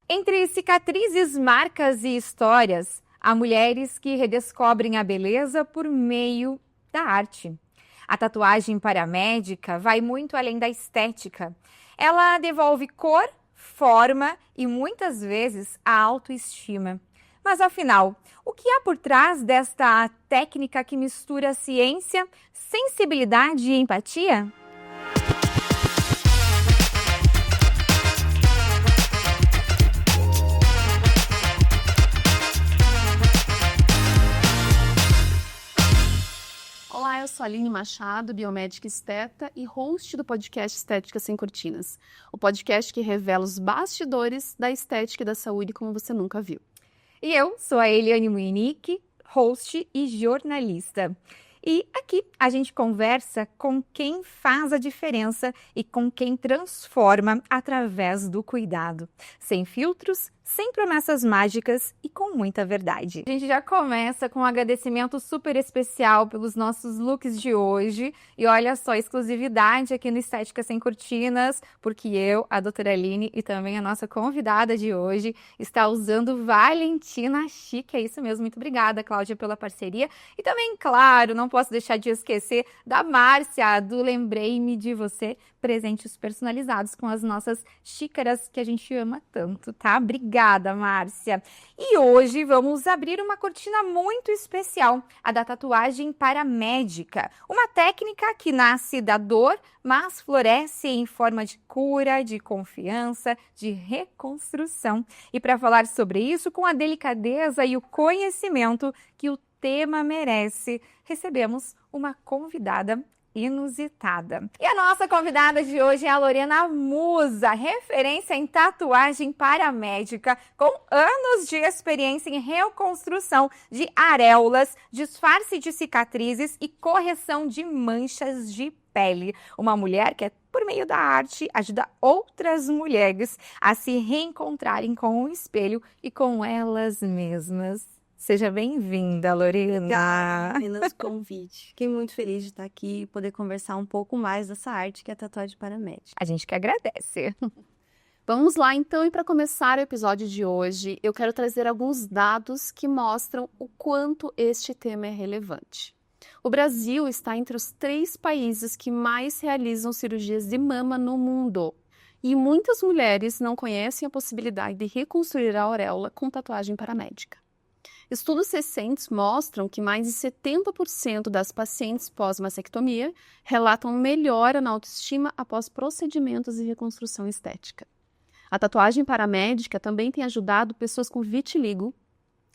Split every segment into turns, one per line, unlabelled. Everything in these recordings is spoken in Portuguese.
Entre cicatrizes, marcas e histórias, há mulheres que redescobrem a beleza por meio da arte. A tatuagem paramédica vai muito além da estética. Ela devolve cor, forma e muitas vezes a autoestima. Mas afinal, o que há por trás desta técnica que mistura ciência, sensibilidade e empatia?
Olá, eu sou a Aline Machado, biomédica esteta e host do podcast Estética Sem Cortinas, o podcast que revela os bastidores da estética e da saúde como você nunca viu.
E eu sou a Eliane Muinick, host e jornalista. E aqui a gente conversa com quem faz a diferença e com quem transforma através do cuidado. Sem filtros, sem promessas mágicas e com muita verdade. A gente já começa com um agradecimento super especial pelos nossos looks de hoje. E olha só, exclusividade aqui no Estética Sem Cortinas, porque eu, a doutora Aline e também a nossa convidada de hoje está usando Valentina Chic. É isso mesmo, muito obrigada, Cláudia, pela parceria. E também, claro, não posso deixar de esquecer da Márcia, do Lembrei-me de Você, presentes personalizados com as nossas xícaras que a gente ama tanto, tá? Obrigada, Márcia! E hoje vamos abrir uma cortina muito especial, a da tatuagem paramédica. Uma técnica que nasce da dor, mas floresce em forma de cura, de confiança, de reconstrução. E para falar sobre isso, com a delicadeza e o conhecimento que o tema merece, recebemos uma convidada inusitada. E a nossa convidada de hoje é a Lorena Musa, referência em tatuagem paramédica, com anos de experiência em reconstrução de areolas, disfarce de cicatrizes e correção de manchas de pele. Uma mulher que por meio da arte, ajuda outras mulheres a se reencontrarem com o espelho e com elas mesmas. Seja bem-vinda, Lorena.
Obrigada pelo convite. Fiquei muito feliz de estar aqui e poder conversar um pouco mais dessa arte que é a tatuagem paramédica.
A gente que agradece.
Vamos lá, então, e para começar o episódio de hoje, eu quero trazer alguns dados que mostram o quanto este tema é relevante. O Brasil está entre os 3 países que mais realizam cirurgias de mama no mundo. E muitas mulheres não conhecem a possibilidade de reconstruir a auréola com tatuagem paramédica. Estudos recentes mostram que mais de 70% das pacientes pós-mastectomia relatam melhora na autoestima após procedimentos de reconstrução estética. A tatuagem paramédica também tem ajudado pessoas com vitiligo,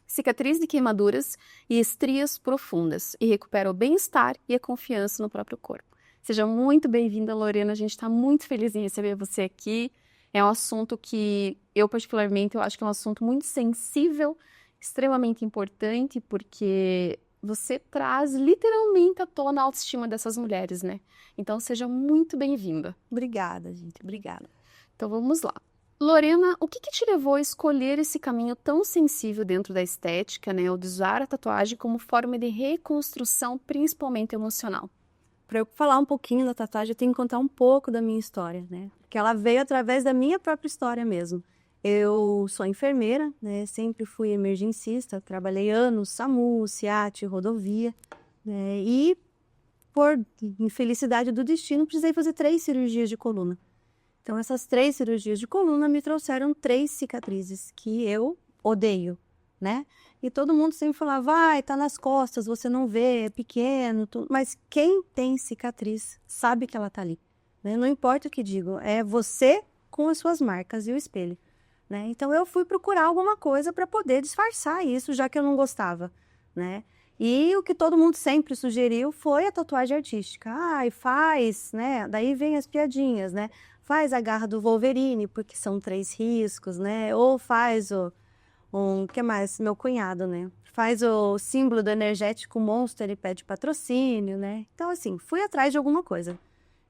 cicatriz de queimaduras e estrias profundas e recupera o bem-estar e a confiança no próprio corpo. Seja muito bem-vinda, Lorena. A gente está muito feliz em receber você aqui. É um assunto que eu, particularmente, eu acho que é um assunto muito sensível, extremamente importante, porque você traz literalmente à tona a autoestima dessas mulheres, né? Então, seja muito bem-vinda.
Obrigada, gente. Obrigada.
Então, vamos lá. Lorena, o que te levou a escolher esse caminho tão sensível dentro da estética, né? O de usar a tatuagem como forma de reconstrução, principalmente emocional?
Para eu falar um pouquinho da tatuagem, eu tenho que contar um pouco da minha história, né? Porque ela veio através da minha própria história mesmo. Eu sou enfermeira, né? Sempre fui emergencista, trabalhei anos, SAMU, SIAT, rodovia, né? E por infelicidade do destino, precisei fazer 3 cirurgias de coluna. Então, essas 3 cirurgias de coluna me trouxeram 3 cicatrizes que eu odeio, né? E todo mundo sempre falava, vai, tá nas costas, você não vê, é pequeno, tudo. Mas quem tem cicatriz sabe que ela tá ali, né? Não importa o que digo, é você com as suas marcas e o espelho. Né? Então, eu fui procurar alguma coisa para poder disfarçar isso, já que eu não gostava, né? E o que todo mundo sempre sugeriu foi a tatuagem artística. Ai, faz, né? Daí vem as piadinhas, né? Faz a garra do Wolverine, porque são 3 riscos, né? Ou faz que mais? Meu cunhado, né? Faz o símbolo do energético Monster e pede patrocínio, né? Então, assim, fui atrás de alguma coisa.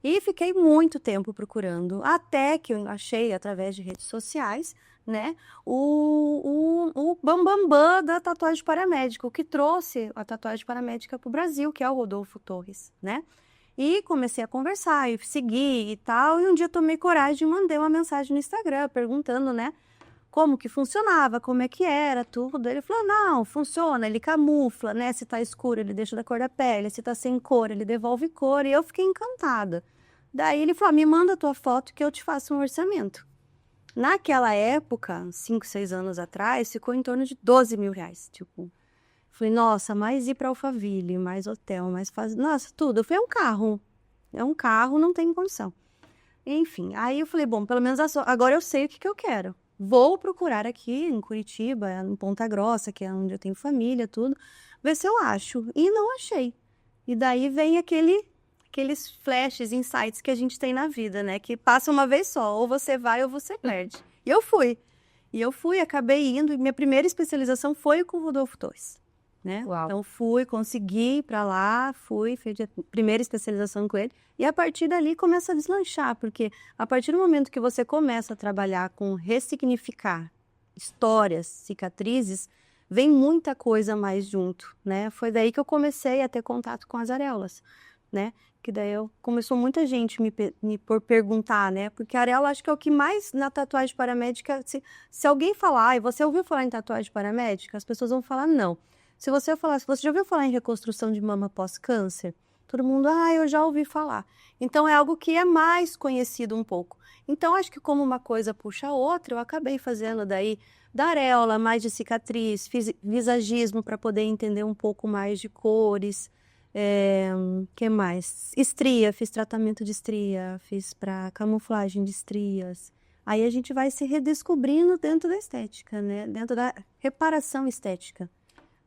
E fiquei muito tempo procurando, até que eu achei, através de redes sociais, né, o bambambam da tatuagem paramédica, o que trouxe a tatuagem paramédica para o Brasil, que é o Rodolfo Torres, né? E comecei a conversar, e seguir e tal, e um dia tomei coragem e mandei uma mensagem no Instagram, perguntando, né, como que funcionava, como é que era, tudo. Ele falou, não, funciona, ele camufla, né? Se tá escuro, ele deixa da cor da pele, se tá sem cor, ele devolve cor, e eu fiquei encantada. Daí ele falou, me manda a tua foto que eu te faço um orçamento. Naquela época, 5, 6 anos atrás, ficou em torno de 12 mil reais, tipo... Falei, nossa, mais ir para Alphaville, mais hotel, mais fazer... Nossa, tudo. Eu falei, é um carro, não tem condição. Enfim, aí eu falei, bom, pelo menos agora eu sei o que eu quero. Vou procurar aqui em Curitiba, em Ponta Grossa, que é onde eu tenho família, tudo, ver se eu acho. E não achei. E daí vem aqueles flashes, insights que a gente tem na vida, né? Que passa uma vez só, ou você vai ou você perde. E eu fui, acabei indo, e minha primeira especialização foi com o Rodolfo Torres. Né?
Uau.
Então consegui ir para lá, fiz a primeira especialização com ele, e a partir dali começa a deslanchar, porque a partir do momento que você começa a trabalhar com ressignificar histórias, cicatrizes, vem muita coisa mais junto, né? Foi daí que eu comecei a ter contato com as areolas, né? Que daí começou muita gente me por perguntar, né? Porque a areola acho que é o que mais na tatuagem paramédica, se alguém falar, e você ouviu falar em tatuagem paramédica, as pessoas vão falar não. Se você já ouviu falar em reconstrução de mama pós-câncer? Todo mundo, eu já ouvi falar. Então, é algo que é mais conhecido um pouco. Então, acho que como uma coisa puxa a outra, eu acabei fazendo daí da areola, mais de cicatriz, fiz visagismo para poder entender um pouco mais de cores. Que mais? Estria, fiz tratamento de estria, fiz para camuflagem de estrias. Aí a gente vai se redescobrindo dentro da estética, né? Dentro da reparação estética.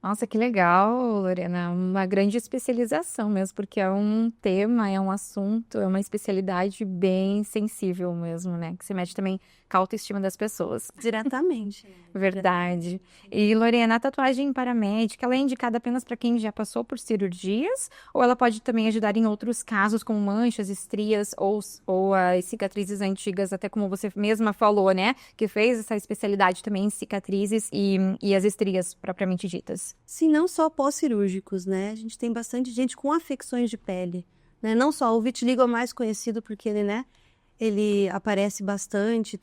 Nossa, que legal, Lorena. Uma grande especialização mesmo, porque é um tema, é um assunto, é uma especialidade bem sensível mesmo, né? Que se mete também com a autoestima das pessoas.
Diretamente.
Verdade. E, Lorena, a tatuagem paramédica, ela é indicada apenas para quem já passou por cirurgias? Ou ela pode também ajudar em outros casos, como manchas, estrias ou as cicatrizes antigas, até como você mesma falou, né? Que fez essa especialidade também em cicatrizes e as estrias propriamente ditas.
Sim, não só pós-cirúrgicos, né? A gente tem bastante gente com afecções de pele, né? Não só o vitiligo é mais conhecido porque ele, né? Ele aparece bastante,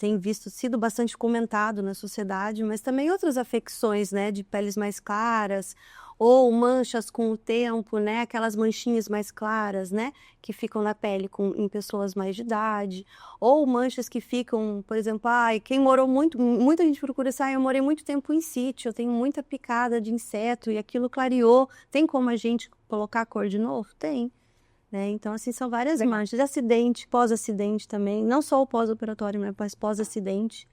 sido bastante comentado na sociedade, mas também outras afecções, né? De peles mais claras ou manchas com o tempo, né? Aquelas manchinhas mais claras, né? Que ficam na pele em pessoas mais de idade, ou manchas que ficam, por exemplo, quem morou muita gente procura eu morei muito tempo em sítio, eu tenho muita picada de inseto e aquilo clareou. Tem como a gente colocar a cor de novo? Tem. Né? Então, assim, são várias manchas. De acidente, pós-acidente também, não só o pós-operatório, mas pós-acidente.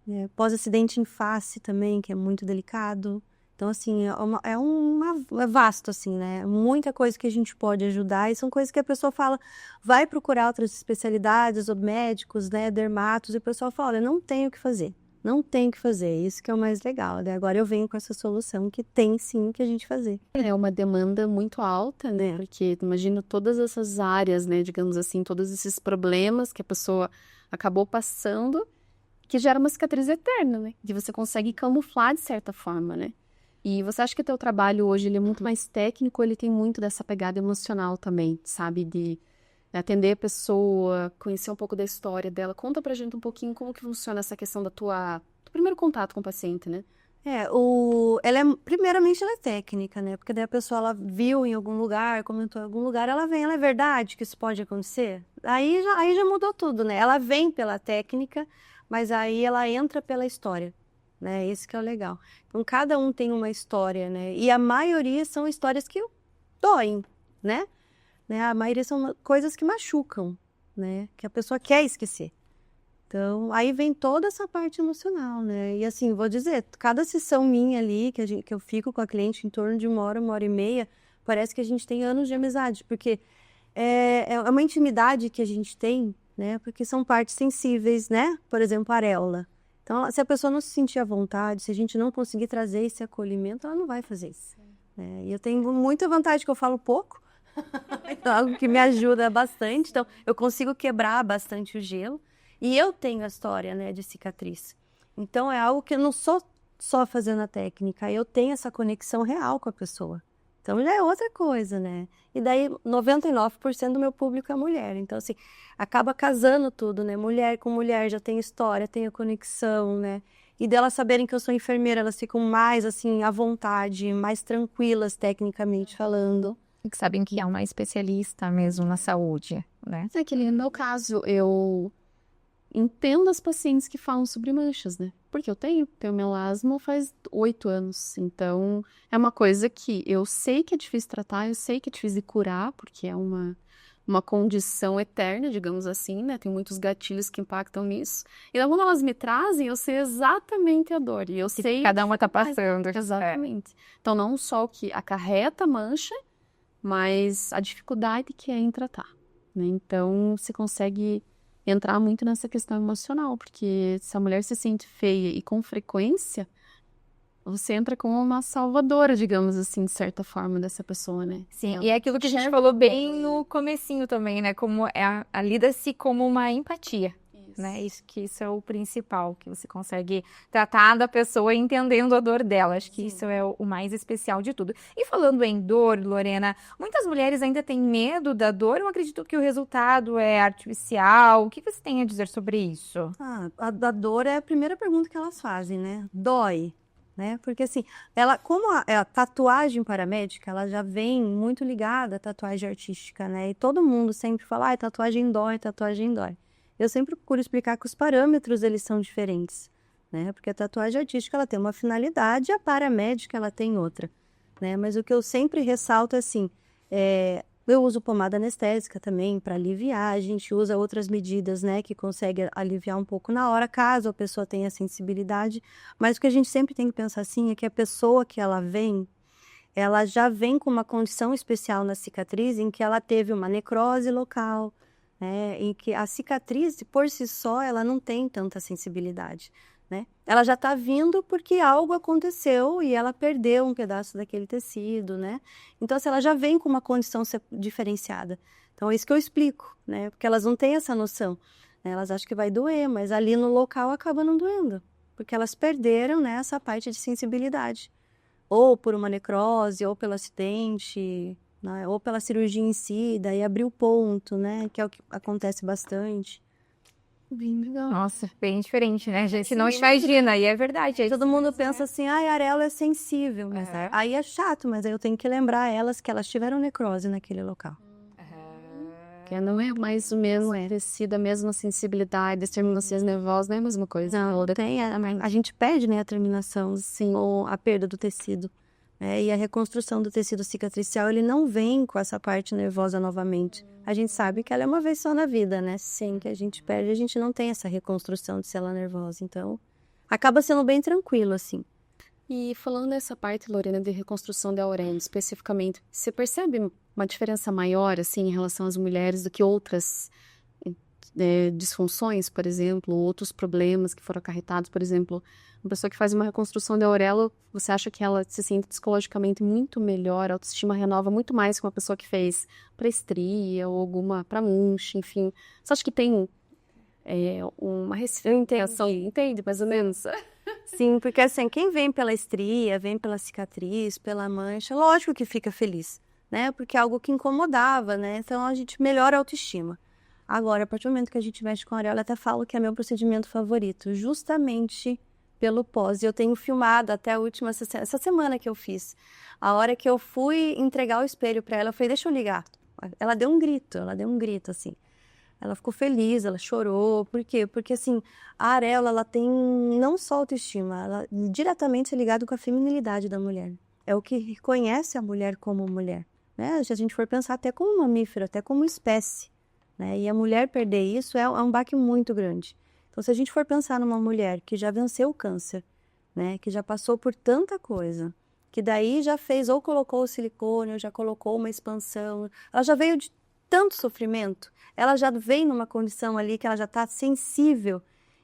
Né? Pós-acidente em face também, que é muito delicado. Então, assim, é vasto, assim, né? Muita coisa que a gente pode ajudar e são coisas que a pessoa fala, vai procurar outras especialidades, ou médicos, né, dermatos, e o pessoal fala, olha, não tenho o que fazer, não tenho o que fazer, isso que é o mais legal, né? Agora eu venho com essa solução que tem, sim, que a gente fazer.
É uma demanda muito alta, né? Porque imagino todas essas áreas, né, digamos assim, todos esses problemas que a pessoa acabou passando, que gera uma cicatriz eterna, né? Que você consegue camuflar de certa forma, né? E você acha que o teu trabalho hoje ele é muito mais técnico, ele tem muito dessa pegada emocional também, sabe? De atender a pessoa, conhecer um pouco da história dela. Conta pra gente um pouquinho como que funciona essa questão do primeiro contato com o paciente, né?
Primeiramente ela é técnica, né? Porque daí a pessoa, ela viu em algum lugar, comentou em algum lugar, ela é verdade que isso pode acontecer? Aí já mudou tudo, né? Ela vem pela técnica, mas aí ela entra pela história. Né? Esse que é o legal. Então, cada um tem uma história, né? E a maioria são histórias que doem, né? A maioria são coisas que machucam, né? Que a pessoa quer esquecer. Então, aí vem toda essa parte emocional, né? E assim, vou dizer, cada sessão minha ali, que eu fico com a cliente em torno de 1 hora e meia, parece que a gente tem anos de amizade, porque é uma intimidade que a gente tem, né? Porque são partes sensíveis, né? Por exemplo, a areola. Então, se a pessoa não se sentir à vontade, se a gente não conseguir trazer esse acolhimento, ela não vai fazer isso. Né? E eu tenho muita vantagem que eu falo pouco, então, algo que me ajuda bastante. Então, eu consigo quebrar bastante o gelo. E eu tenho a história, né, de cicatriz. Então, é algo que eu não sou só fazendo a técnica, eu tenho essa conexão real com a pessoa. Então, já é outra coisa, né? E daí, 99% do meu público é mulher. Então, assim, acaba casando tudo, né? Mulher com mulher já tem história, tem a conexão, né? E delas saberem que eu sou enfermeira, elas ficam mais, assim, à vontade, mais tranquilas, tecnicamente falando.
E que sabem que é uma especialista mesmo na saúde, né?
É que no meu caso, eu entendo as pacientes que falam sobre manchas, né? Porque eu tenho melasma faz 8 anos. Então, é uma coisa que eu sei que é difícil tratar, eu sei que é difícil de curar, porque é uma condição eterna, digamos assim, né? Tem muitos gatilhos que impactam nisso. Então, quando elas me trazem, eu sei exatamente a dor. E eu sei...
Cada uma tá passando.
Exatamente. Então, não só o que acarreta a mancha, mas a dificuldade que é em tratar, né? Então, se consegue entrar muito nessa questão emocional, porque se a mulher se sente feia e com frequência, você entra como uma salvadora, digamos assim, de certa forma, dessa pessoa, né?
Sim, e é aquilo que a gente falou bem no comecinho também, né? Como a lida-se como uma empatia, né? Isso é o principal, que você consegue tratar da pessoa entendendo a dor dela. Acho que isso é o mais especial de tudo. E falando em dor, Lorena, muitas mulheres ainda têm medo da dor. Eu acredito que o resultado é artificial. O que você tem a dizer sobre isso?
A da dor é a primeira pergunta que elas fazem, né? Dói, né? Porque assim, como a tatuagem paramédica, ela já vem muito ligada à tatuagem artística, né? E todo mundo sempre fala, tatuagem dói, tatuagem dói. Eu sempre procuro explicar que os parâmetros, eles são diferentes, né? Porque a tatuagem artística, ela tem uma finalidade, a paramédica, ela tem outra, né? Mas o que eu sempre ressalto é assim, eu uso pomada anestésica também para aliviar, a gente usa outras medidas, né, que consegue aliviar um pouco na hora, caso a pessoa tenha sensibilidade, mas o que a gente sempre tem que pensar assim é que a pessoa que ela já vem com uma condição especial na cicatriz em que ela teve uma necrose local, né, em que a cicatriz, por si só, ela não tem tanta sensibilidade, né? Ela já está vindo porque algo aconteceu e ela perdeu um pedaço daquele tecido, né? Então, assim, ela já vem com uma condição diferenciada. Então, é isso que eu explico, né? Porque elas não têm essa noção, né? Elas acham que vai doer, mas ali no local acaba não doendo, porque elas perderam, né, essa parte de sensibilidade. Ou por uma necrose, ou pelo acidente, né? Ou pela cirurgia em si, daí abriu o ponto, né? Que é o que acontece bastante.
Bem legal.
Nossa, bem diferente, né? A gente não imagina, e é verdade.
Todo mundo pensa assim, a areola é sensível, mas aí é chato, mas aí eu tenho que lembrar elas que elas tiveram necrose naquele local.
Que não é mais o mesmo tecido, a mesma sensibilidade, as terminações nervosas não é a mesma coisa.
Não, tem, a gente perde, né, a terminação, sim, ou a perda do tecido. E a reconstrução do tecido cicatricial, ele não vem com essa parte nervosa novamente. A gente sabe que ela é uma vez só na vida, né? Sim, que a gente perde, a gente não tem essa reconstrução de célula nervosa. Então, acaba sendo bem tranquilo, assim.
E falando nessa parte, Lorena, de reconstrução da auréola, especificamente, você percebe uma diferença maior, assim, em relação às mulheres do que outras disfunções, por exemplo, ou outros problemas que foram acarretados, por exemplo, uma pessoa que faz uma reconstrução da auréola, você acha que ela se sente psicologicamente muito melhor, a autoestima renova muito mais que uma pessoa que fez para estria ou alguma para mancha, enfim. Você acha que tem uma restrição, entende, mais ou menos?
Sim, porque assim, quem vem pela estria, vem pela cicatriz, pela mancha, lógico que fica feliz, né? Porque é algo que incomodava, né? Então a gente melhora a autoestima. Agora, a partir do momento que a gente mexe com a auréola, eu até falo que é meu procedimento favorito, justamente pelo pós. E eu tenho filmado até a última, essa semana que eu fiz. A hora que eu fui entregar o espelho para ela, eu falei, deixa eu ligar. Ela deu um grito, assim. Ela ficou feliz, ela chorou. Por quê? Porque, assim, a areola, ela tem não só autoestima, ela diretamente é ligada com a feminilidade da mulher. É o que reconhece a mulher como mulher, né? Se a gente for pensar até como mamífero, até como espécie, né? E a mulher perder isso é um baque muito grande. Então, se a gente for pensar numa mulher que já venceu o câncer, né? Que já passou por tanta coisa, que daí já fez ou colocou o silicone, ou já colocou uma expansão, ela já veio de tanto sofrimento, ela já vem numa condição ali que ela já está sensível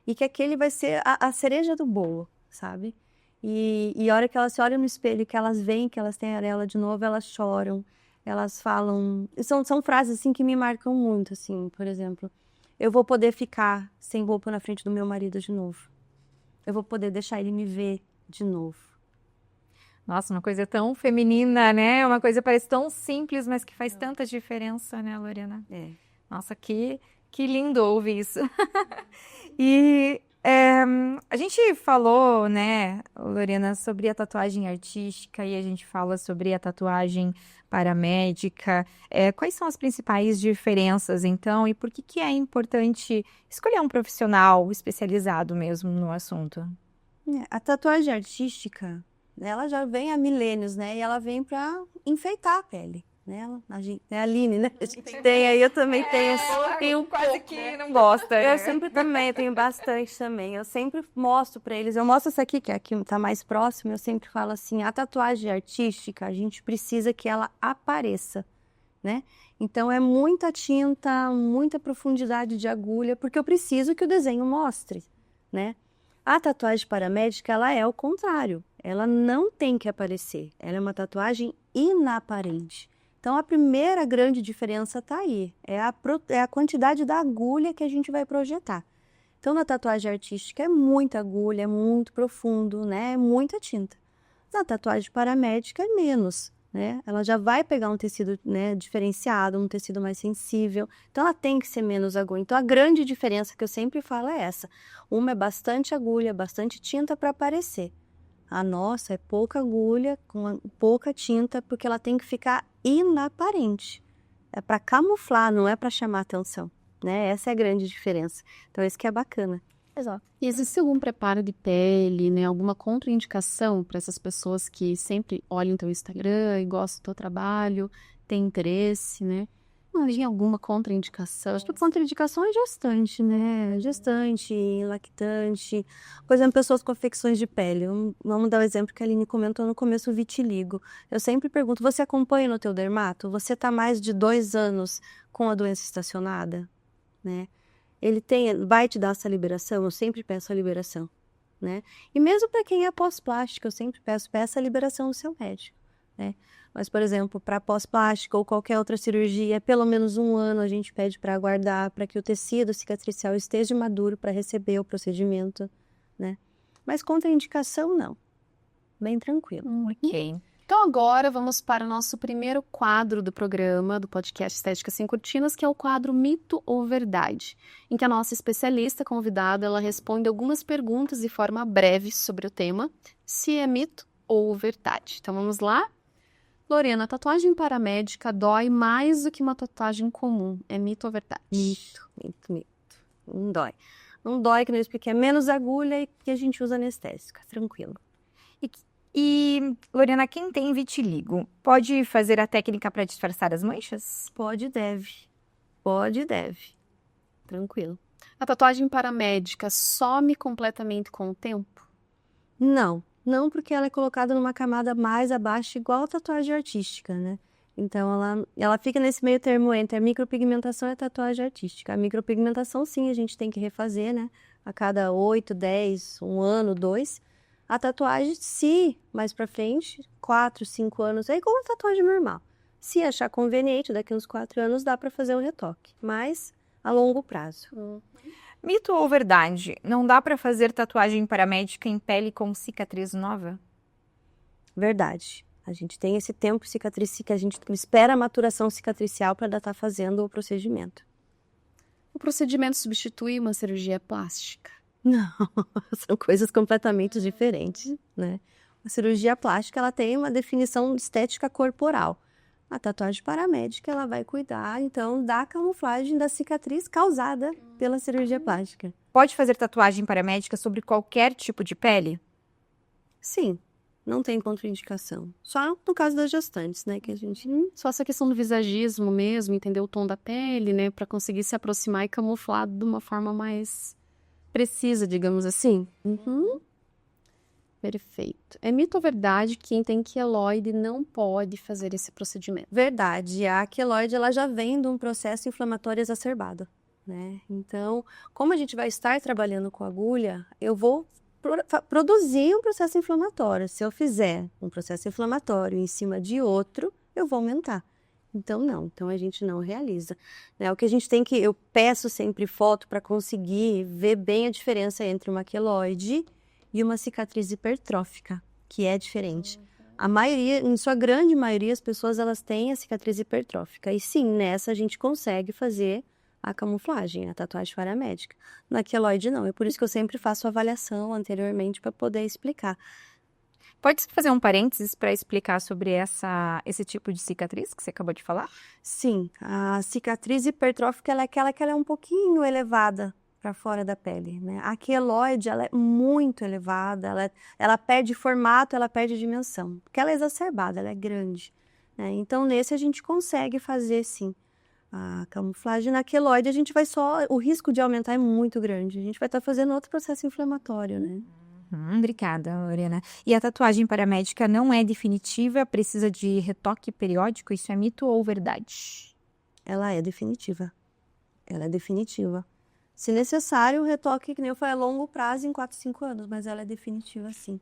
e que aquele vai ser a cereja do bolo, sabe? E a hora que elas se olham no espelho, que elas veem que elas têm areola de novo, elas choram, elas falam... São frases assim que me marcam muito, assim, por exemplo, eu vou poder ficar sem roupa na frente do meu marido de novo. Eu vou poder deixar ele me ver de novo.
Nossa, uma coisa tão feminina, né? Uma coisa parece tão simples, mas que faz tanta diferença, né, Lorena? Nossa, que lindo ouvir isso. E A gente falou, né, Lorena, sobre a tatuagem artística e a gente fala sobre a tatuagem paramédica. Quais são as principais diferenças, então, e por que que é importante escolher um profissional especializado mesmo no assunto?
A tatuagem artística, né, ela já vem há milênios, né? E ela vem para enfeitar a pele, né? É a Aline, né? A gente tem aí, eu também tenho
quase que não gosta.
Eu sempre também, eu tenho bastante também. Eu sempre mostro para eles. Eu mostro essa aqui, que é a que tá mais próxima. Eu sempre falo assim: a tatuagem artística, a gente precisa que ela apareça, né? Então é muita tinta, muita profundidade de agulha, porque eu preciso que o desenho mostre, né? A tatuagem paramédica, ela é o contrário. Ela não tem que aparecer. Ela é uma tatuagem inaparente. Então, a primeira grande diferença está aí. É a quantidade da agulha que a gente vai projetar. Então, na tatuagem artística é muita agulha, é muito profundo, né? É muita tinta. Na tatuagem paramédica é menos, né? Ela já vai pegar um tecido, né, diferenciado, um tecido mais sensível. Então, ela tem que ser menos agulha. Então, a grande diferença que eu sempre falo é essa. Uma é bastante agulha, bastante tinta para aparecer. A nossa é pouca agulha, com pouca tinta, porque ela tem que ficar inaparente. É para camuflar, não é para chamar atenção, né? Essa é a grande diferença. Então, isso que é bacana.
Exato. E existe algum preparo de pele, né? Alguma contraindicação para essas pessoas que sempre olham teu Instagram e gostam do teu trabalho, têm interesse, né? Não tem alguma contraindicação?
Acho que contraindicação é gestante, né? Gestante, lactante. Por exemplo, pessoas com afecções de pele. Vamos dar o exemplo que a Aline comentou no começo, o vitiligo. Eu sempre pergunto, você acompanha no teu dermato? Você está mais de 2 anos com a doença estacionada, né? Vai te dar essa liberação? Eu sempre peço a liberação, né? E mesmo para quem é pós-plástica, eu sempre peço a liberação do seu médico, né? Mas, por exemplo, para pós-plástica ou qualquer outra cirurgia, pelo menos 1 ano a gente pede para aguardar, para que o tecido cicatricial esteja maduro para receber o procedimento, né? Mas contraindicação, não. Bem tranquilo.
Ok.
Então agora vamos para o nosso primeiro quadro do programa, do podcast Estética Sem Cortinas, que é o quadro Mito ou Verdade, em que a nossa especialista convidada, ela responde algumas perguntas de forma breve sobre o tema, se é mito ou verdade. Então vamos lá? Lorena, tatuagem paramédica dói mais do que uma tatuagem comum. É mito ou verdade?
Mito. Não dói. Não dói, que não expliquei, é menos agulha e que a gente usa anestésica, tranquilo.
E, Lorena, quem tem vitiligo, pode fazer a técnica para disfarçar as manchas?
Pode e deve. Pode e deve. Tranquilo.
A tatuagem paramédica some completamente com o tempo?
Não, porque ela é colocada numa camada mais abaixo, igual a tatuagem artística, né? Então, ela fica nesse meio termo entre a micropigmentação e a tatuagem artística. A micropigmentação, sim, a gente tem que refazer, né? A cada 8, 10, 1 ano, 2. A tatuagem, se mais pra frente, 4, 5 anos, é igual a tatuagem normal. Se achar conveniente, daqui uns 4 anos dá para fazer um retoque, mas a longo prazo.
Mito ou verdade? Não dá para fazer tatuagem paramédica em pele com cicatriz nova?
Verdade. A gente tem esse tempo que a gente espera a maturação cicatricial para estar fazendo o procedimento.
O procedimento substitui uma cirurgia plástica?
Não, são coisas completamente diferentes, né? A cirurgia plástica, ela tem uma definição estética corporal. A tatuagem paramédica, ela vai cuidar, então, da camuflagem da cicatriz causada pela cirurgia plástica.
Pode fazer tatuagem paramédica sobre qualquer tipo de pele?
Sim, não tem contraindicação. Só no caso das gestantes, né, que a gente...
Só essa questão do visagismo mesmo, entender o tom da pele, né, para conseguir se aproximar e camuflar de uma forma mais precisa, digamos assim. Perfeito. É mito ou verdade que quem tem queloide não pode fazer esse procedimento?
Verdade. A queloide, ela já vem de um processo inflamatório exacerbado, né? Então, como a gente vai estar trabalhando com agulha, eu vou produzir um processo inflamatório. Se eu fizer um processo inflamatório em cima de outro, eu vou aumentar. Então, não. Então, a gente não realiza, né? O que a gente tem que... Eu peço sempre foto para conseguir ver bem a diferença entre uma queloide e uma cicatriz hipertrófica, que é diferente. A maioria, em sua grande maioria, as pessoas elas têm a cicatriz hipertrófica. E sim, nessa a gente consegue fazer a camuflagem, a tatuagem paramédica. Na queloide, não. É por isso que eu sempre faço avaliação anteriormente para poder explicar.
Pode fazer um parênteses para explicar sobre esse tipo de cicatriz que você acabou de falar?
Sim, a cicatriz hipertrófica ela é aquela que ela é um pouquinho elevada para fora da pele, né? A queloide, ela é muito elevada, ela perde formato, ela perde dimensão, porque ela é exacerbada, ela é grande, né? Então, nesse a gente consegue fazer, sim, a camuflagem. Na queloide, a gente vai o risco de aumentar é muito grande, a gente vai estar fazendo outro processo inflamatório, né?
Obrigada, Lorena. E a tatuagem paramédica não é definitiva, precisa de retoque periódico? Isso é mito ou verdade?
Ela é definitiva. Ela é definitiva. Se necessário, o retoque, que nem eu falei, a longo prazo, em 4, 5 anos, mas ela é definitiva, sim.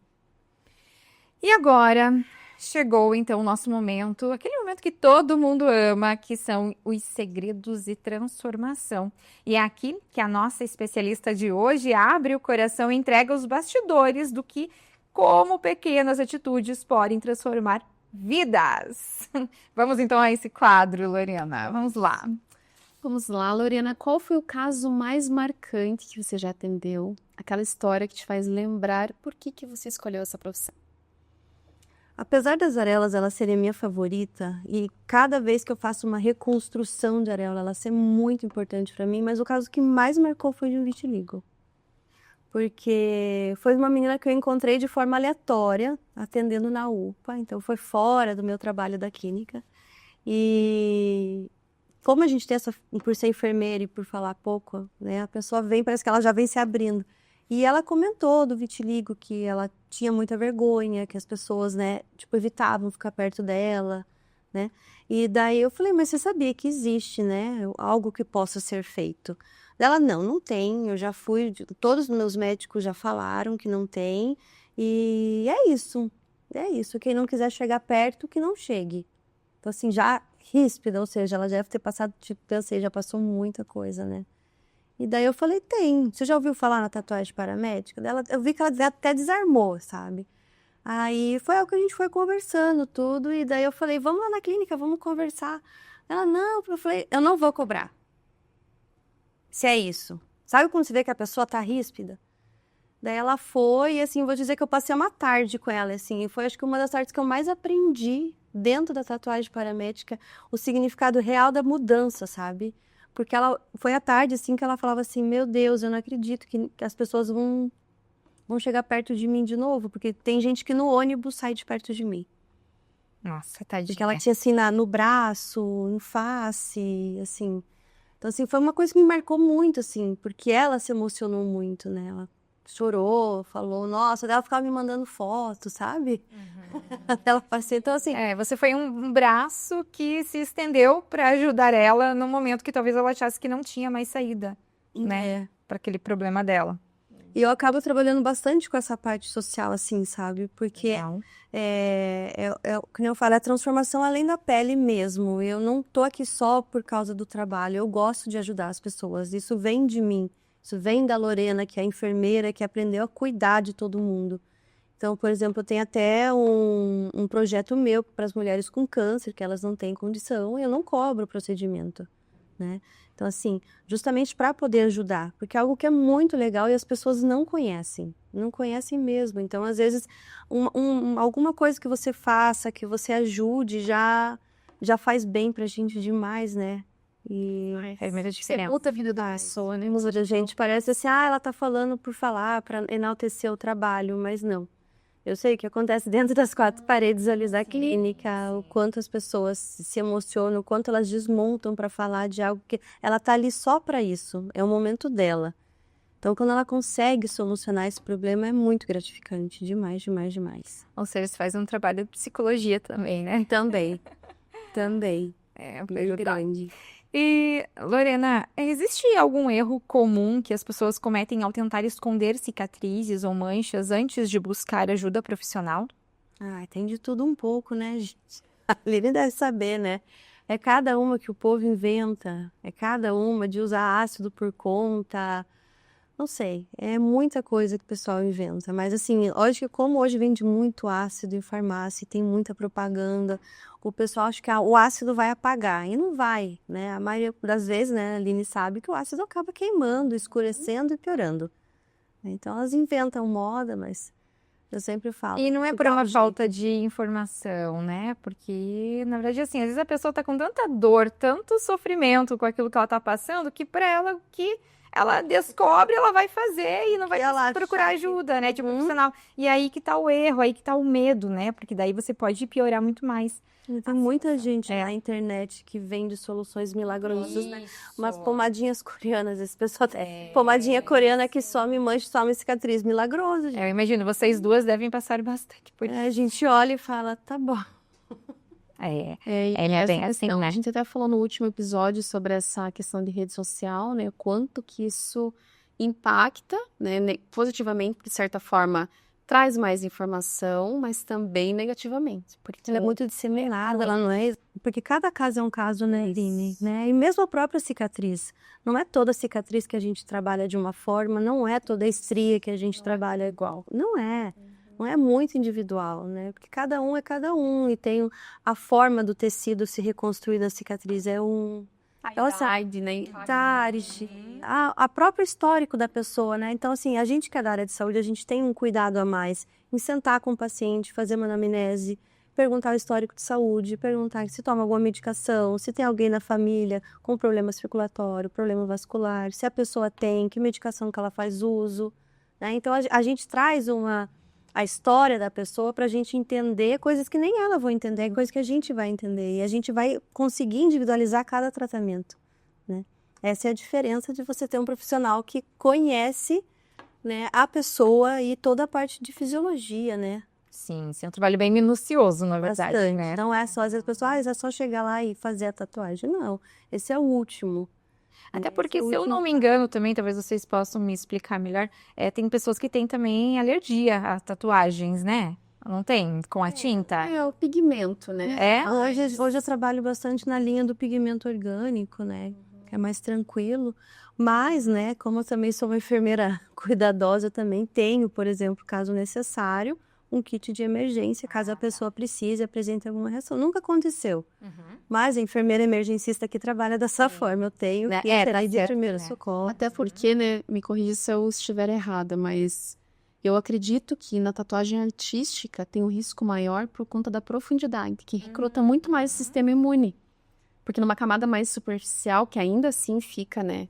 E agora, chegou então o nosso momento, aquele momento que todo mundo ama, que são os segredos de transformação. E é aqui que a nossa especialista de hoje abre o coração e entrega os bastidores do que, como pequenas atitudes podem transformar vidas. Vamos então a esse quadro, Lorena. Vamos lá.
Vamos lá, Lorena, qual foi o caso mais marcante que você já atendeu? Aquela história que te faz lembrar por que você escolheu essa profissão?
Apesar das areolas ela serem minha favorita, e cada vez que eu faço uma reconstrução de areola, ela ser muito importante para mim, mas o caso que mais marcou foi de um vitiligo. Porque foi uma menina que eu encontrei de forma aleatória, atendendo na UPA, então foi fora do meu trabalho da clínica. E como a gente tem por ser enfermeira e por falar pouco, né, a pessoa vem, parece que ela já vem se abrindo. E ela comentou do vitiligo, que ela tinha muita vergonha, que as pessoas, né, tipo, evitavam ficar perto dela, né? E daí eu falei, mas você sabia que existe, né, algo que possa ser feito? Ela, não tem, eu já fui, todos os meus médicos já falaram que não tem, e é isso, quem não quiser chegar perto, que não chegue. Então, assim, já ríspida, ou seja, ela já deve ter passado, tipo, pensei, já passou muita coisa, né? E daí eu falei, tem. Você já ouviu falar na tatuagem paramédica? Eu vi que ela até desarmou, sabe? Aí foi algo que a gente foi conversando tudo, e daí eu falei, vamos lá na clínica, vamos conversar. Ela, não, eu falei, eu não vou cobrar. Se é isso. Sabe quando você vê que a pessoa tá ríspida? Daí ela foi, e assim, vou dizer que eu passei uma tarde com ela, assim, e foi acho que uma das tardes que eu mais aprendi dentro da tatuagem paramédica o significado real da mudança, sabe? Porque ela foi à tarde, assim, que ela falava assim, meu Deus, eu não acredito que as pessoas vão chegar perto de mim de novo, porque tem gente que no ônibus sai de perto de mim.
Nossa, tadinha.
Porque ela tinha, assim, no braço, em face, assim. Então, assim, foi uma coisa que me marcou muito, assim, porque ela se emocionou muito, né? Ela chorou, falou, nossa, daí ela ficava me mandando foto, sabe? Ela passei, então assim...
você foi um braço que se estendeu para ajudar ela no momento que talvez ela achasse que não tinha mais saída, né? Para aquele problema dela.
E eu acabo trabalhando bastante com essa parte social, assim, sabe? Porque, como eu falo, é a transformação além da pele mesmo. Eu não tô aqui só por causa do trabalho, eu gosto de ajudar as pessoas. Isso vem de mim, isso vem da Lorena, que é a enfermeira, que aprendeu a cuidar de todo mundo. Então, por exemplo, eu tenho até um projeto meu para as mulheres com câncer, que elas não têm condição, e eu não cobro o procedimento, né? Então, assim, justamente para poder ajudar, porque é algo que é muito legal e as pessoas não conhecem mesmo. Então, às vezes, alguma coisa que você faça, que você ajude, já faz bem pra gente demais, né? E
faz muita diferença.
Muda a vida da pessoa, né?
A gente parece assim, ela tá falando por falar, para enaltecer o trabalho, mas não. Eu sei o que acontece dentro das 4 paredes ali da clínica, o quanto as pessoas se emocionam, o quanto elas desmontam para falar de algo que ela tá ali só para isso, é o momento dela. Então, quando ela consegue solucionar esse problema, é muito gratificante, demais, demais, demais.
Ou seja, você faz um trabalho de psicologia também, né?
Também.
É grande. E, Lorena, existe algum erro comum que as pessoas cometem ao tentar esconder cicatrizes ou manchas antes de buscar ajuda profissional?
Tem de tudo um pouco, né, gente? A Lili deve saber, né? É cada uma que o povo inventa, é cada uma de usar ácido por conta. Não sei, é muita coisa que o pessoal inventa, mas assim, lógico que como hoje vende muito ácido em farmácia e tem muita propaganda, o pessoal acha que o ácido vai apagar, e não vai, né? A maioria das vezes, né, a Aline sabe que o ácido acaba queimando, escurecendo e piorando. Então elas inventam moda, mas eu sempre falo.
E não é
se
por
dá
uma
um jeito.
falta de informação, né? Porque, na verdade, assim, às vezes a pessoa tá com tanta dor, tanto sofrimento com aquilo que ela tá passando, que pra ela, o que ela descobre, ela vai fazer e não vai
E ela
procurar
acha que-
ajuda, né? Tipo,
Uhum.
profissional. E aí que tá o erro, aí que tá o medo, né? Porque daí você pode piorar muito mais.
Tem muita gente
É.
na internet que vende soluções milagrosas, né? Umas pomadinhas coreanas, esse pessoal tem pomadinha coreana que some mancha, some cicatriz, milagroso, gente.
Eu imagino, vocês duas devem passar bastante por isso.
A gente olha e fala, tá bom.
É,
Ele
é bem assim, né?
A gente até falou no último episódio sobre essa questão de rede social, né? O quanto que isso impacta, né? Positivamente, de certa forma, traz mais informação, mas também negativamente. Porque
Ela é muito disseminada, ela não é... Porque cada caso é um caso, né, Irine? Né? E mesmo a própria cicatriz. Não é toda cicatriz que a gente trabalha de uma forma, não é toda estria que a gente trabalha igual. Não é. Não é muito individual, né? Porque cada um é cada um. E tem a forma do tecido se reconstruir da cicatriz. É um... Então, assim,
né?
a próprio histórico da pessoa, né? Então, assim, a gente que é da área de saúde, a gente tem um cuidado a mais em sentar com o paciente, fazer uma anamnese, perguntar o histórico de saúde, perguntar se toma alguma medicação, se tem alguém na família com problema circulatório, problema vascular, se a pessoa tem, que medicação que ela faz uso, né? Então, a gente traz a história da pessoa para a gente entender coisas que nem ela vai entender, coisas que a gente vai entender. E a gente vai conseguir individualizar cada tratamento, né? Essa é a diferença de você ter um profissional que conhece, né, a pessoa e toda a parte de fisiologia, né?
Sim, é um trabalho bem minucioso, na verdade,
Bastante.
né?
Não é só, às vezes, a pessoa, é só chegar lá e fazer a tatuagem. Não, esse é o último.
Até
Esse
porque,
é o
se eu
último.
não me engano também, talvez vocês possam me explicar melhor, tem pessoas que têm também alergia a tatuagens, né? Não tem? Com a tinta?
É o pigmento, né?
É?
Hoje eu trabalho bastante na linha do pigmento orgânico, né? Que é mais tranquilo. Mas, né, como eu também sou uma enfermeira cuidadosa, eu também tenho, por exemplo, caso necessário, um kit de emergência, caso a pessoa precise, apresente alguma reação. Nunca aconteceu. Mas a enfermeira emergencista que trabalha dessa forma, eu tenho
Né?
que
Tá
entrar de
certo,
primeiro
né?
socorro.
Até porque, né, me corrija se eu estiver errada, mas eu acredito que na tatuagem artística tem um risco maior por conta da profundidade, que recruta muito mais o sistema imune. Porque numa camada mais superficial, que ainda assim fica, né,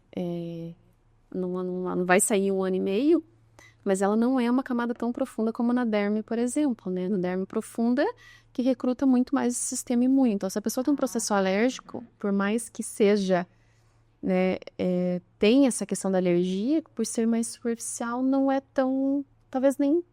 não vai sair 1 ano e meio, mas ela não é uma camada tão profunda como na derme, por exemplo, né? Na derme profunda, que recruta muito mais o sistema imune. Então, se a pessoa tem um processo alérgico, por mais que seja, né, tem essa questão da alergia, por ser mais superficial, não é tão, talvez nem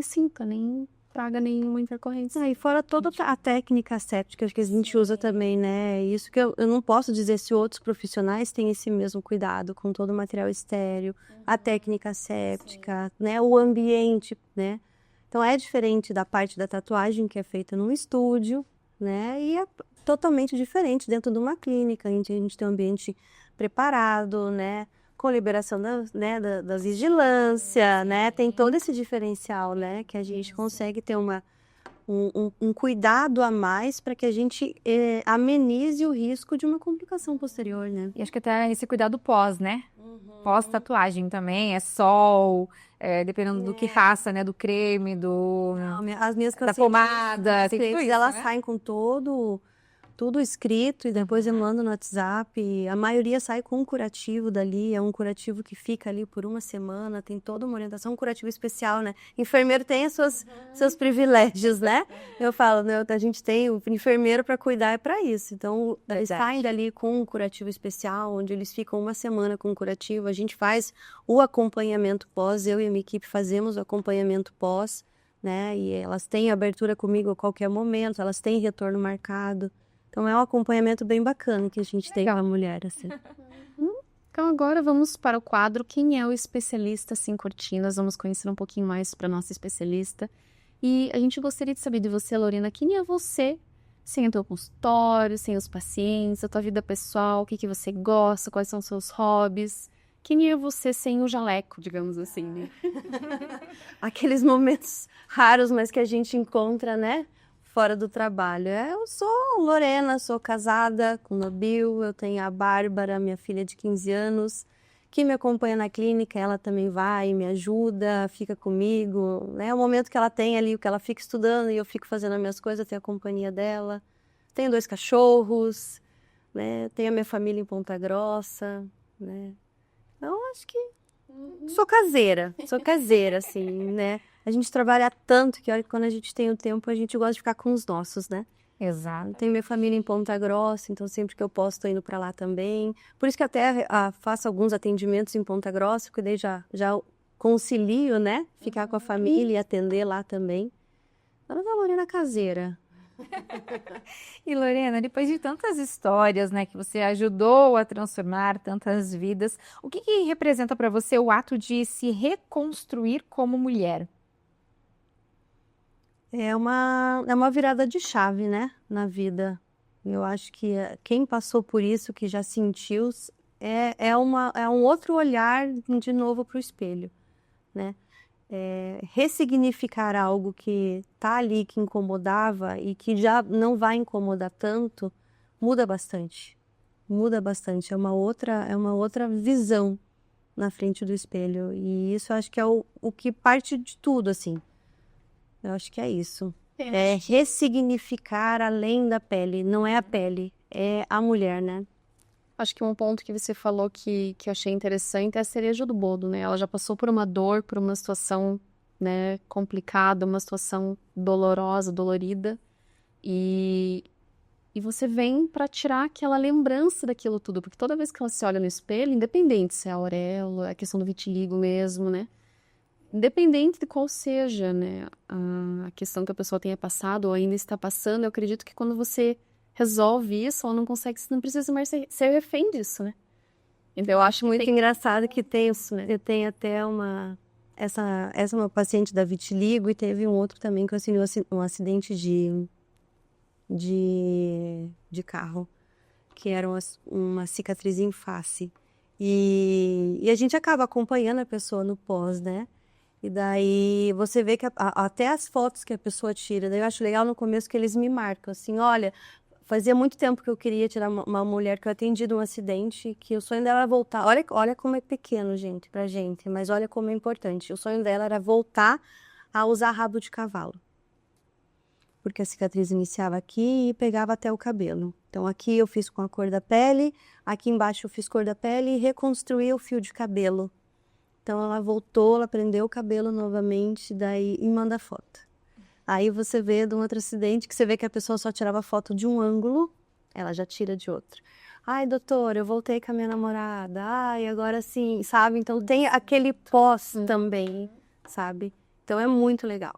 sinta, nem traga nenhuma intercorrência.
E fora toda a técnica séptica que a gente usa também, né? Isso que eu não posso dizer se outros profissionais têm esse mesmo cuidado com todo o material estéreo, a técnica séptica, né? O ambiente, né? Então é diferente da parte da tatuagem que é feita num estúdio, né? E é totalmente diferente dentro de uma clínica. A gente tem um ambiente preparado, né? Com liberação da vigilância, né? Tem todo esse diferencial, né? Que a gente consegue ter um cuidado a mais para que a gente amenize o risco de uma complicação posterior, né?
E acho que até esse cuidado pós, né? Pós-tatuagem também, sol, dependendo do que faça, né? Do creme,
As minhas
da pomada, tem tudo
clientes,
isso,
elas
né?
saem com tudo escrito e depois eu mando no WhatsApp. A maioria sai com um curativo dali, é um curativo que fica ali por 1 semana, tem toda uma orientação, um curativo especial, né? Enfermeiro tem seus privilégios, né? Eu falo, né? A gente tem o enfermeiro para cuidar, é para isso. Então, eles saem dali com um curativo especial, onde eles ficam 1 semana com o curativo. A gente faz o acompanhamento pós, eu e a minha equipe fazemos o acompanhamento pós, né? E elas têm abertura comigo a qualquer momento, elas têm retorno marcado. Então, é um acompanhamento bem bacana que a gente tem com a mulher, assim.
Então, agora vamos para o quadro Quem é o Especialista Sem Cortinas? Vamos conhecer um pouquinho mais para a nossa especialista. E a gente gostaria de saber de você, Lorena, quem é você sem o teu consultório, sem os pacientes, a tua vida pessoal, o que você gosta, quais são os seus hobbies. Quem é você sem o jaleco, digamos assim, né?
Aqueles momentos raros, mas que a gente encontra, né? Fora do trabalho. Eu sou Lorena, sou casada com o Nabil, eu tenho a Bárbara, minha filha de 15 anos, que me acompanha na clínica, ela também vai, me ajuda, fica comigo, né? É o momento que ela tem ali, que ela fica estudando e eu fico fazendo as minhas coisas, tenho a companhia dela. Tenho 2 cachorros, né? Tenho a minha família em Ponta Grossa, né? Então, acho que sou caseira, assim, né? A gente trabalha tanto que olha, quando a gente tem o tempo, a gente gosta de ficar com os nossos, né?
Exato.
Tenho minha família em Ponta Grossa, então sempre que eu posso tô indo para lá também. Por isso que até faço alguns atendimentos em Ponta Grossa, porque daí já concilio, né? Ficar com a família e atender lá também. Então, eu vou na caseira.
E Lorena, depois de tantas histórias, né, que você ajudou a transformar tantas vidas, o que que representa para você o ato de se reconstruir como mulher?
É uma virada de chave, né, na vida. Eu acho que quem passou por isso, que já sentiu, é um outro olhar de novo para o espelho, né? Ressignificar algo que tá ali, que incomodava e que já não vai incomodar tanto, muda bastante. Muda bastante. É uma outra visão na frente do espelho. E isso eu acho que é o que parte de tudo, assim. Eu acho que é isso. É ressignificar além da pele. Não é a pele, é a mulher, né?
Acho que um ponto que você falou que eu achei interessante é a cereja do bolo, né? Ela já passou por uma dor, por uma situação, né, complicada, uma situação dolorosa, dolorida. E você vem para tirar aquela lembrança daquilo tudo. Porque toda vez que ela se olha no espelho, independente se é a auréola, a questão do vitiligo mesmo, né? Independente de qual seja, né, a questão que a pessoa tenha passado ou ainda está passando, eu acredito que quando você resolve isso, ela não consegue, você não precisa mais ser refém disso, né? Então, eu acho
Muito
que
engraçado que tem, eu tenho até essa é uma paciente da vitiligo e teve um outro também que eu assinou um acidente de carro, que era uma cicatriz em face. E a gente acaba acompanhando a pessoa no pós, né? E daí você vê que até as fotos que a pessoa tira, daí eu acho legal no começo que eles me marcam, assim, olha, fazia muito tempo que eu queria tirar uma mulher que eu atendi de um acidente, que o sonho dela era voltar. Olha como é pequeno, gente, pra gente, mas olha como é importante. O sonho dela era voltar a usar rabo de cavalo. Porque a cicatriz iniciava aqui e pegava até o cabelo. Então aqui eu fiz com a cor da pele, aqui embaixo eu fiz cor da pele e reconstruí o fio de cabelo. Então ela voltou, ela prendeu o cabelo novamente, daí e manda foto. Aí você vê de um outro acidente que você vê que a pessoa só tirava foto de um ângulo, ela já tira de outro. Ai, doutor, eu voltei com a minha namorada. Ai, agora sim, sabe? Então tem aquele pós também, sabe? Então é muito legal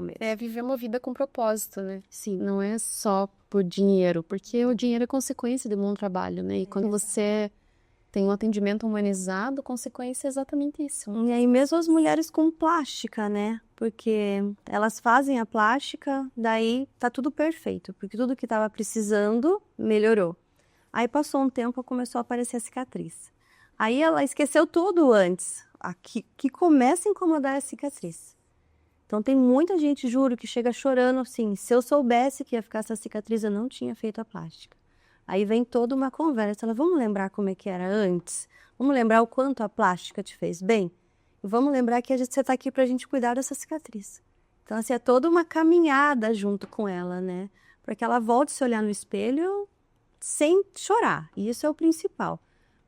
mesmo.
é viver uma vida com propósito, né?
Sim.
Não é só por dinheiro, porque o dinheiro é consequência de bom trabalho, né? E quando você tem um atendimento humanizado, consequência é exatamente isso.
E aí mesmo as mulheres com plástica, né? Porque elas fazem a plástica, daí tá tudo perfeito, porque tudo que tava precisando melhorou. Aí passou um tempo, começou a aparecer a cicatriz. Aí ela esqueceu tudo antes, que começa a incomodar a cicatriz. Então tem muita gente, juro, que chega chorando assim, se eu soubesse que ia ficar essa cicatriz, eu não tinha feito a plástica. Aí vem toda uma conversa, ela, vamos lembrar como é que era antes? Vamos lembrar o quanto a plástica te fez bem? E vamos lembrar que você está aqui para a gente cuidar dessa cicatriz. Então, assim, é toda uma caminhada junto com ela, né? Para que ela volte a se olhar no espelho sem chorar. E isso é o principal.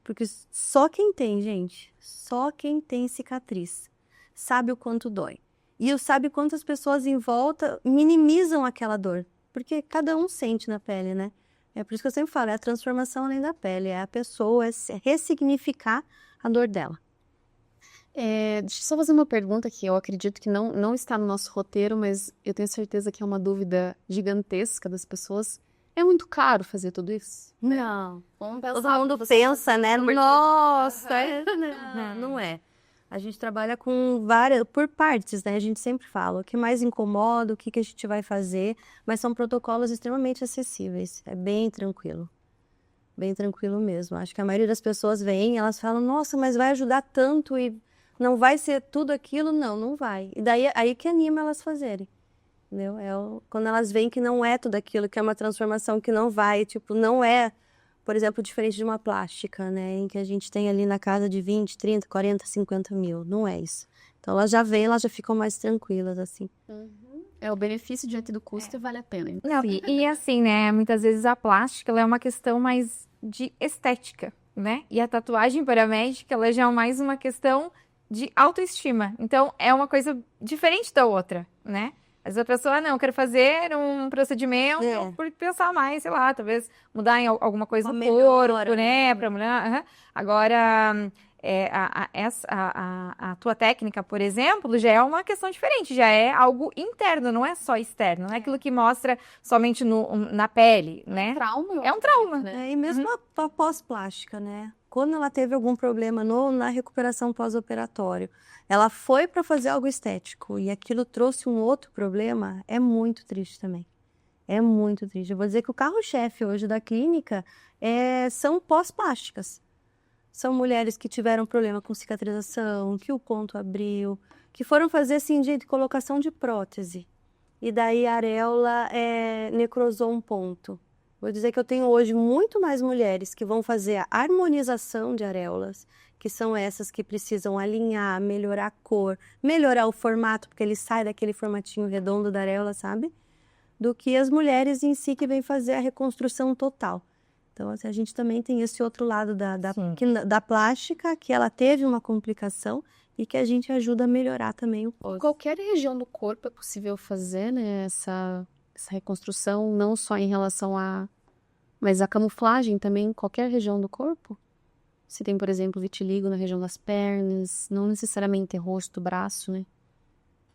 Porque só quem tem, gente, só quem tem cicatriz sabe o quanto dói. E sabe quantas pessoas em volta minimizam aquela dor. Porque cada um sente na pele, né? É por isso que eu sempre falo, é a transformação além da pele, é a pessoa, é ressignificar a dor dela.
Deixa eu só fazer uma pergunta que eu acredito que não está no nosso roteiro, mas eu tenho certeza que é uma dúvida gigantesca das pessoas. É muito caro fazer tudo isso?
Não.
Vamos
Todo mundo pensa, né? Nossa, não é. A gente trabalha com por partes, né? A gente sempre fala o que mais incomoda, o que a gente vai fazer, mas são protocolos extremamente acessíveis. É bem tranquilo. bem tranquilo mesmo. Acho que a maioria das pessoas vem, elas falam, nossa, mas vai ajudar tanto e não vai ser tudo aquilo? Não, não vai. E daí aí que anima elas fazerem, entendeu? Quando elas veem que não é tudo aquilo, que é uma transformação que não vai, tipo, não é, por exemplo, diferente de uma plástica, né? Em que a gente tem ali na casa de 20, 30, 40, 50 mil. Não é isso. Então elas já vêm, elas já ficam mais tranquilas, assim.
O benefício diante do custo vale a pena.
Não, e assim, né? Muitas vezes a plástica ela é uma questão mais de estética, né? E a tatuagem para a médica, ela já é mais uma questão de autoestima. Então, é uma coisa diferente da outra, né? Às vezes a pessoa, não, eu quero fazer um procedimento por pensar mais, sei lá, talvez mudar em alguma coisa
Uma
no
melhora,
corpo, né? Pra mulher. Agora, a tua técnica, por exemplo, já é uma questão diferente, já é algo interno, não é só externo, não é aquilo que mostra somente na pele, né?
Trauma,
É um trauma.
E mesmo a pós-plástica, né? Quando ela teve algum problema na recuperação pós-operatório, ela foi para fazer algo estético e aquilo trouxe um outro problema, é muito triste também. É muito triste. Eu vou dizer que o carro-chefe hoje da clínica são pós-plásticas. São mulheres que tiveram problema com cicatrização, que o ponto abriu, que foram fazer assim de colocação de prótese. E daí a areola necrosou um ponto. Vou dizer que eu tenho hoje muito mais mulheres que vão fazer a harmonização de areolas, que são essas que precisam alinhar, melhorar a cor, melhorar o formato, porque ele sai daquele formatinho redondo da areola, sabe? Do que as mulheres em si que vêm fazer a reconstrução total. Então, assim, a gente também tem esse outro lado da plástica, que ela teve uma complicação e que a gente ajuda a melhorar também o corpo.
Qualquer região do corpo é possível fazer, né, essa reconstrução, não só em relação mas a camuflagem também em qualquer região do corpo? Se tem, por exemplo, vitiligo na região das pernas, não necessariamente rosto, braço, né?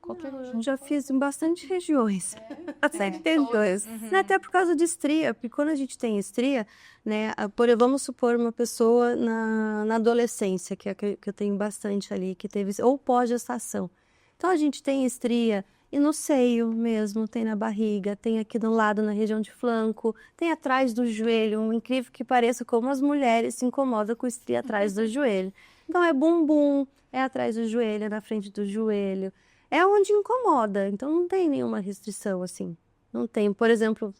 Qualquer região.
Já fiz em bastante regiões. Bastante regiões. Até por causa de estria, porque quando a gente tem estria, né, vamos supor uma pessoa na adolescência, que eu tenho bastante ali, que teve, ou pós-gestação. Então a gente tem estria e no seio mesmo, tem na barriga, tem aqui do lado na região de flanco, tem atrás do joelho, um incrível que pareça como as mulheres se incomodam com estria atrás do joelho. Então é bumbum, é atrás do joelho, é na frente do joelho. É onde incomoda, então não tem nenhuma restrição assim. Não tem. Por exemplo,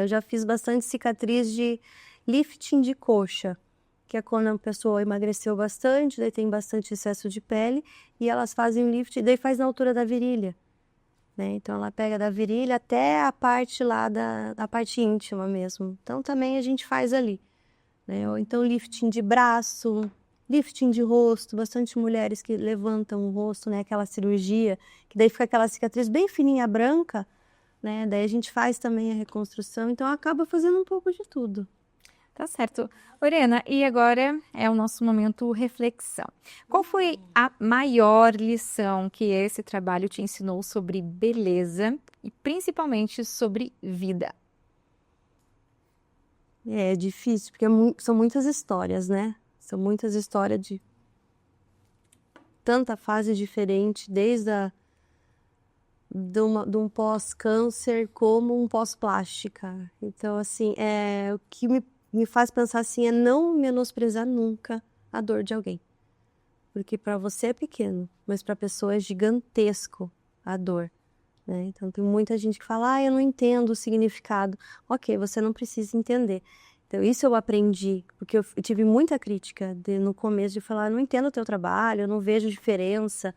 eu já fiz bastante cicatriz de lifting de coxa, que é quando a pessoa emagreceu bastante, daí tem bastante excesso de pele, e elas fazem lift, daí faz na altura da virilha. Né? Então ela pega da virilha até a parte lá da parte íntima mesmo. Então também a gente faz ali. Né? Ou então lifting de braço, lifting de rosto, bastante mulheres que levantam o rosto, né? Aquela cirurgia, que daí fica aquela cicatriz bem fininha, branca, né? Daí a gente faz também a reconstrução, então acaba fazendo um pouco de tudo.
Tá certo. Lorena, e agora é o nosso momento reflexão. Qual foi a maior lição que esse trabalho te ensinou sobre beleza e principalmente sobre vida?
É difícil, porque são muitas histórias, né? São muitas histórias de tanta fase diferente, desde de um pós-câncer como um pós-plástica. Então, assim, o que me faz pensar assim é não menosprezar nunca a dor de alguém. Porque para você é pequeno, mas para a pessoa é gigantesco a dor. Né? Então, tem muita gente que fala, eu não entendo o significado. Ok, você não precisa entender. Então, isso eu aprendi, porque eu tive muita crítica no começo de falar, não entendo o teu trabalho, eu não vejo diferença.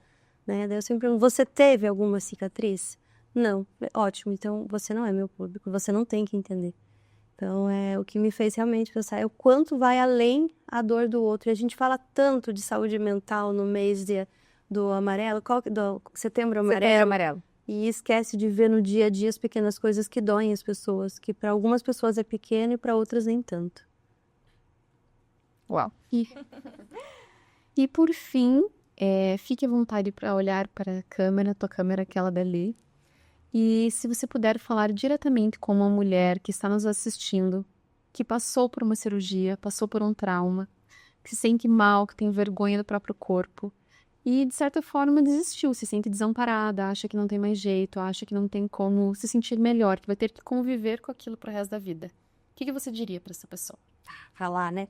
Né? Daí eu sempre pergunto, você teve alguma cicatriz? Não. Ótimo, então você não é meu público, você não tem que entender. Então, o que me fez realmente pensar é o quanto vai além a dor do outro. E a gente fala tanto de saúde mental no mês do amarelo, do setembro amarelo.
Setembro amarelo.
E esquece de ver no dia a dia as pequenas coisas que doem as pessoas, que para algumas pessoas é pequeno e para outras nem tanto.
Uau!
E por fim, fique à vontade para olhar para a câmera, tua câmera, aquela dali. E se você puder falar diretamente com uma mulher que está nos assistindo, que passou por uma cirurgia, passou por um trauma, que se sente mal, que tem vergonha do próprio corpo e, de certa forma, desistiu, se sente desamparada, acha que não tem mais jeito, acha que não tem como se sentir melhor, que vai ter que conviver com aquilo pro resto da vida. que você diria para essa pessoa?
Falar, né?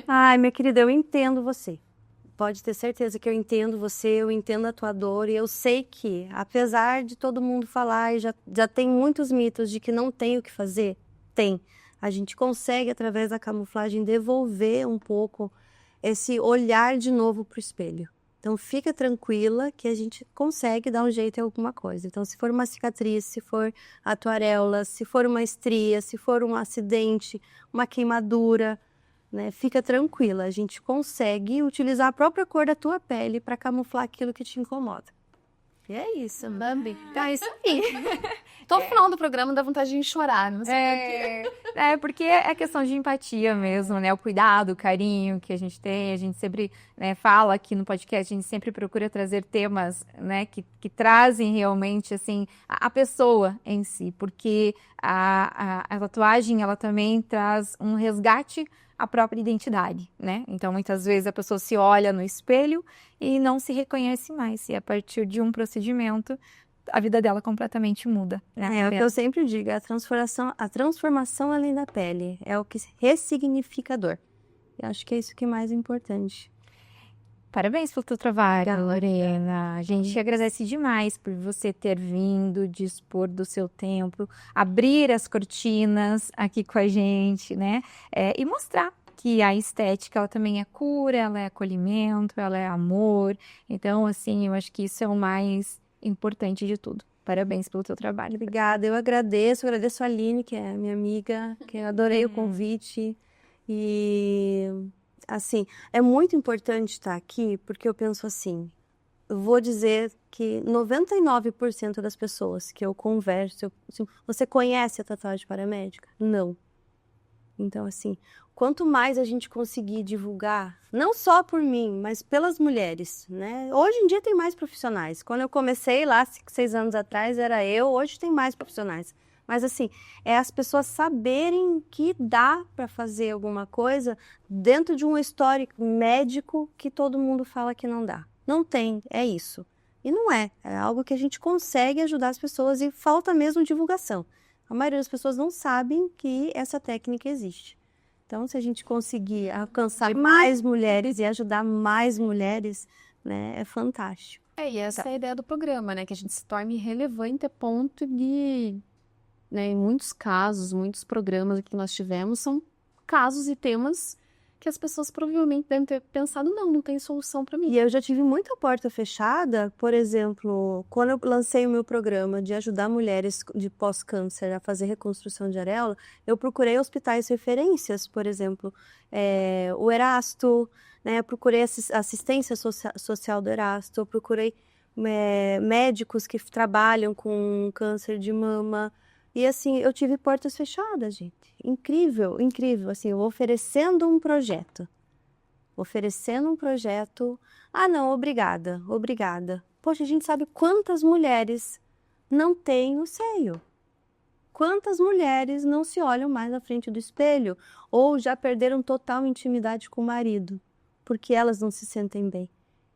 Ai, minha querida, eu entendo você. Pode ter certeza que eu entendo você, eu entendo a tua dor e eu sei que, apesar de todo mundo falar e já tem muitos mitos de que não tem o que fazer, tem. A gente consegue, através da camuflagem, devolver um pouco esse olhar de novo para o espelho. Então, fica tranquila que a gente consegue dar um jeito em alguma coisa. Então, se for uma cicatriz, se for a tua areola, se for uma estria, se for um acidente, uma queimadura, né? Fica tranquila, a gente consegue utilizar a própria cor da tua pele para camuflar aquilo que te incomoda. E é isso,
Bambi. É isso aí. Todo final do programa dá vontade de chorar, não sei porquê.
Porque é questão de empatia mesmo, né? O cuidado, o carinho que a gente tem, a gente sempre, né, fala aqui no podcast, a gente sempre procura trazer temas, né, que trazem realmente, assim, a pessoa em si, porque a tatuagem, ela também traz um resgate à própria identidade, né? Então, muitas vezes a pessoa se olha no espelho e não se reconhece mais, e a partir de um procedimento, a vida dela completamente muda, né?
É o que eu sempre digo, a transformação além da pele, é o que ressignifica a dor. Eu acho que é isso que é mais importante.
Parabéns pelo teu trabalho, Lorena. A gente agradece demais por você ter vindo, dispor do seu tempo, abrir as cortinas aqui com a gente, né? E mostrar que a estética, ela também é cura, ela é acolhimento, ela é amor. Então, assim, eu acho que isso é o mais importante de tudo. Parabéns pelo teu trabalho.
Obrigada, eu agradeço a Aline, que é minha amiga, que eu adorei o convite. E, assim, é muito importante estar aqui, porque eu penso assim, eu vou dizer que 99% das pessoas que eu converso, você conhece a tatuagem paramédica? Não. Então, assim, quanto mais a gente conseguir divulgar, não só por mim, mas pelas mulheres, né? Hoje em dia tem mais profissionais. Quando eu comecei lá, 5, 6 anos atrás, era eu, hoje tem mais profissionais. Mas, assim, é as pessoas saberem que dá para fazer alguma coisa dentro de um histórico médico que todo mundo fala que não dá. Não tem, é isso. E não é. É algo que a gente consegue ajudar as pessoas e falta mesmo divulgação. A maioria das pessoas não sabem que essa técnica existe. Então, se a gente conseguir alcançar mais mulheres e ajudar mais mulheres, né, é fantástico.
E essa é a ideia do programa, né? Que a gente se torne relevante a ponto de, né, em muitos casos, muitos programas que nós tivemos, são casos e temas que as pessoas provavelmente devem ter pensado, não tem solução para mim.
E eu já tive muita porta fechada, por exemplo, quando eu lancei o meu programa de ajudar mulheres de pós-câncer a fazer reconstrução de areola, eu procurei hospitais referências, por exemplo, o Erasto, né, eu procurei assistência social do Erasto, eu procurei médicos que trabalham com câncer de mama. E assim, eu tive portas fechadas, gente. Incrível, incrível. Assim, eu oferecendo um projeto. Ah, não, obrigada, obrigada. Poxa, a gente sabe quantas mulheres não têm o seio. Quantas mulheres não se olham mais na frente do espelho ou já perderam total intimidade com o marido, porque elas não se sentem bem.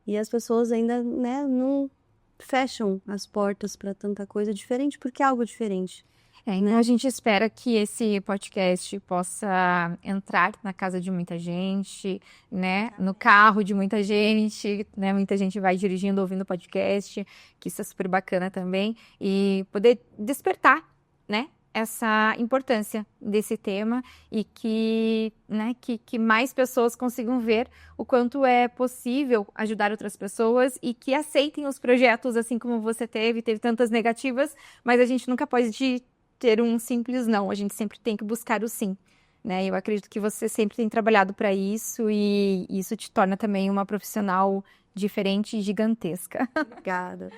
E as pessoas ainda, né, não fecham as portas para tanta coisa diferente, porque é algo diferente.
Então a gente espera que esse podcast possa entrar na casa de muita gente, né? No carro de muita gente, né? Muita gente vai dirigindo, ouvindo o podcast, que isso é super bacana também. E poder despertar, né? Essa importância desse tema e que, né, que mais pessoas consigam ver o quanto é possível ajudar outras pessoas e que aceitem os projetos, assim como você teve tantas negativas, mas a gente nunca pode ter um simples não, a gente sempre tem que buscar o sim, né? Eu acredito que você sempre tem trabalhado para isso e isso te torna também uma profissional diferente e gigantesca.
Obrigada.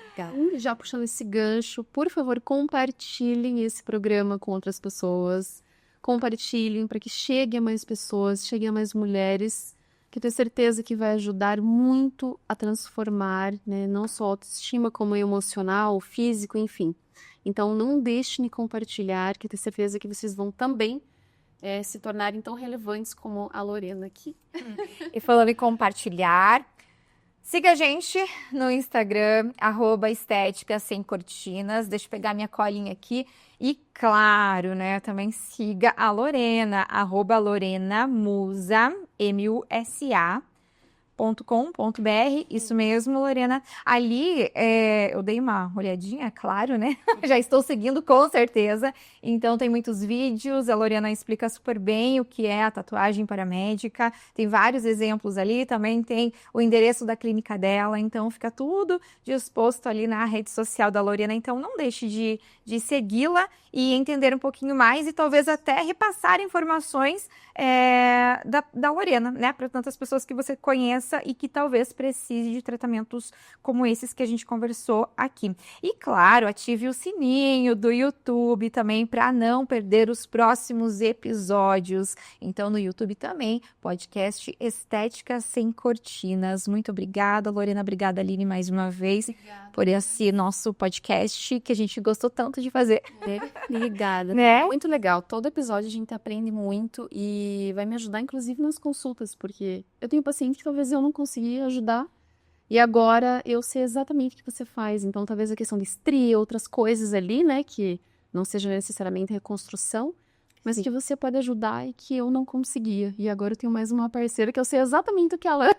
Já puxando esse gancho, por favor, compartilhem esse programa com outras pessoas. Compartilhem para que chegue a mais pessoas, chegue a mais mulheres, que eu tenho certeza que vai ajudar muito a transformar, né, não só a autoestima, como emocional, físico, enfim. Então, não deixem de compartilhar, que eu tenho certeza que vocês vão também se tornarem tão relevantes como a Lorena aqui.
E falando em compartilhar, Siga a gente no Instagram, @estética sem cortinas. Deixa eu pegar minha colinha aqui. E claro, né, também siga a Lorena, @lorenamusa, musa.com.br. Isso mesmo, Lorena. Ali eu dei uma olhadinha, claro, né? Já estou seguindo com certeza. Então tem muitos vídeos, a Lorena explica super bem o que é a tatuagem paramédica. Tem vários exemplos ali, também tem o endereço da clínica dela, então fica tudo disposto ali na rede social da Lorena. Então não deixe de segui-la e entender um pouquinho mais e talvez até repassar informações da Lorena, né? Para tantas pessoas que você conheça e que talvez precise de tratamentos como esses que a gente conversou aqui. E claro, ative o sininho do YouTube também para não perder os próximos episódios. Então no YouTube também, podcast Estética Sem Cortinas. Muito obrigada, Lorena. Obrigada, Aline, mais uma vez por esse nosso podcast que a gente gostou tanto de fazer.
Obrigada.
Né?
Muito legal. Todo episódio a gente aprende muito e vai me ajudar, inclusive, nas consultas, porque eu tenho paciente que talvez eu não consegui ajudar e agora eu sei exatamente o que você faz. Então, talvez a questão de estria, outras coisas ali, né, que não seja necessariamente reconstrução, mas que você pode ajudar e que eu não conseguia. E agora eu tenho mais uma parceira que eu sei exatamente o que ela...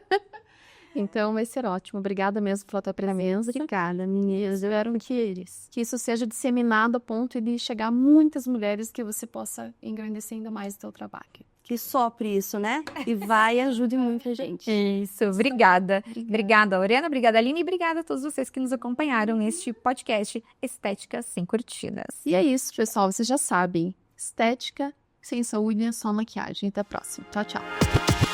Então, vai ser ótimo. Obrigada mesmo pela tua presença.
Obrigada, meninas. Eu era
Que isso seja disseminado a ponto de chegar a muitas mulheres, que você possa engrandecer ainda mais o teu trabalho.
que sopre isso, né? E vai e ajude muita gente.
Isso, obrigada. Obrigada, Lorena, obrigada, Aline, e obrigada a todos vocês que nos acompanharam neste podcast Estética Sem Cortinas.
E é isso, pessoal. Vocês já sabem. Estética sem saúde é só maquiagem. Até a próxima. Tchau, tchau.